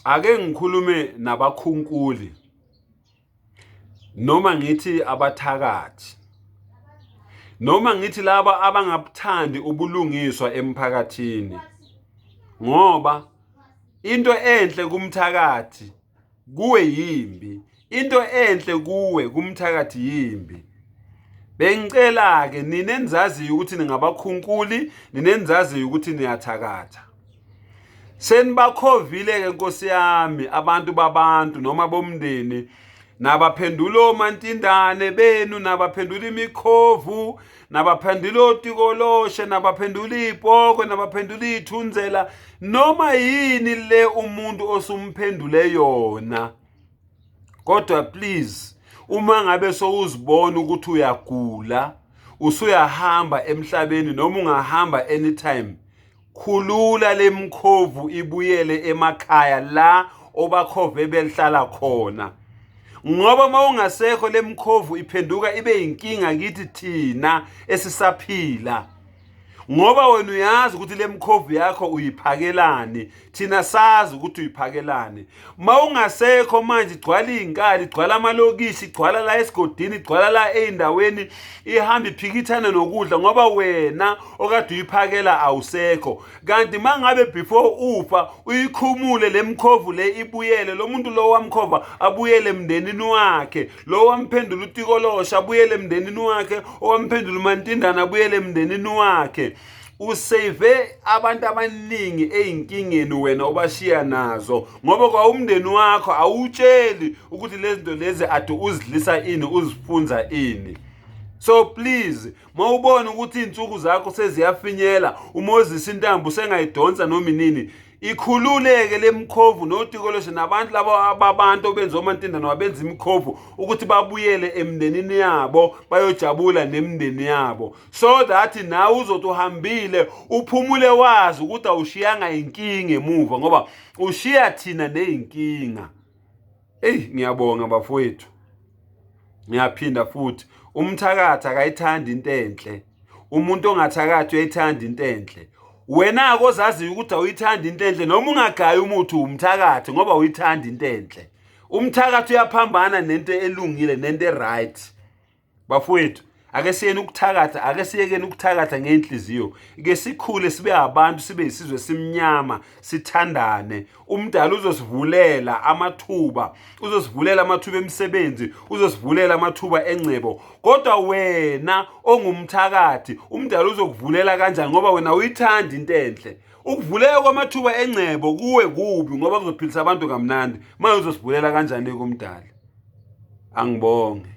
ake ngikhulume nabakhunkuli noma ngithi abathakathi noma ngithi laba abangabuthandi ubulungiswa emphakathini, ngoba into enhle kumthakathi kuwe yimbi, into enhle kuwe kumthakathi yimbi. Bengicela ke ninenzazi ukuthi ningabakhunkuli, ninenzazi ukuthi niyathakatha. Senibakhovile ke Nkosi yami abantu babantu noma bomndeni, nabaphendula omantindane benu, nabaphendula imikhovu, nabaphendula otikoloshe, nabaphendula ipoko, nabaphendula ithunzela, noma yini le umuntu osumphendule yona. Kodwa please, uma ngabe sowuzibona ukuthi uyagula, usuyahamba emhlabeni noma ungahamba anytime, khulula lemkhovu ibuyele emakhaya la obakhove belihlala khona. Ngoba mawungasekho lemkhovu iphenduka ibe inkinga kithi thina esisaphila. Ngoba wena uyazi ukuthi lemkhovu yakho uyiphakelani, thina sazi ukuthi uyiphakelani. Mawungasekho manje igcwala izinkali, igcwala amalokishi, igcwala la esigodini, igcwala la eindaweni, ihamba iphikithana nokudla ngoba wena okade uyiphakela awusekho. Kanti mangabe before ufa uyikhumule lemkhovu le ibuyele, lo muntu lo wamkhova abuyele emndenini wakhe, lo wamphendula utikolosha abuyele emndenini wakhe, owamphendula umantindana abuyele emndenini wakhe. Usave abantu abaningi einkingeni wena obashiya nazo, ngoba kwa umndeni wakho awutsheli ukuthi lezi zinto lezi ade uzidlisa ini, uzifunza ini. So please, mawubona ukuthi insuku zakho seziyafinyela, uMoses intambo sengayidonsa noma inini, ikhululeke lemkhovu notikoloshe nabantu laba ababantu obenza omantindana wabenza imikhovu ukuthi babuyele emndenini yabo, bayojabula nemndeni yabo, so that nawe uzothi uhambile uphumule wazi ukuthi awushiyanga inkinga emuva, ngoba ushiya thina neyinkinga. Ngiyabonga bafowethu, ngiyaphinda futhi, umthakathi akayithanda into enhle, umuntu ongathakathi uyayithanda into enhle. Wena akozazi ukuthi awuyithanda into enhle, noma ungagayi umuthi umthakathi ngoba uyithanda into enhle. Umthakathi uyaphambana nento elungile nento right. Bafowethu, ake siyeni ukuthakatha, ake siyekeni ukuthakatha ngenhliziyo, ke sikhule sibe abantu, sibe isizwe simnyama, sithandane. Umdala uzosivulela amathuba, uzosivulela amathuba emisebenzi, uzosivulela amathuba engcebo. Kodwa wena ongumthakathi, umdala uzokuvulela kanjani ngoba wena uyithanda into enhle? Ukuvuleka kwamathuba engcebo kuwe kubi ngoba kuzophilisa abantu kamnandi. Manje uzosivulela kanjani kumdala? Angibonge.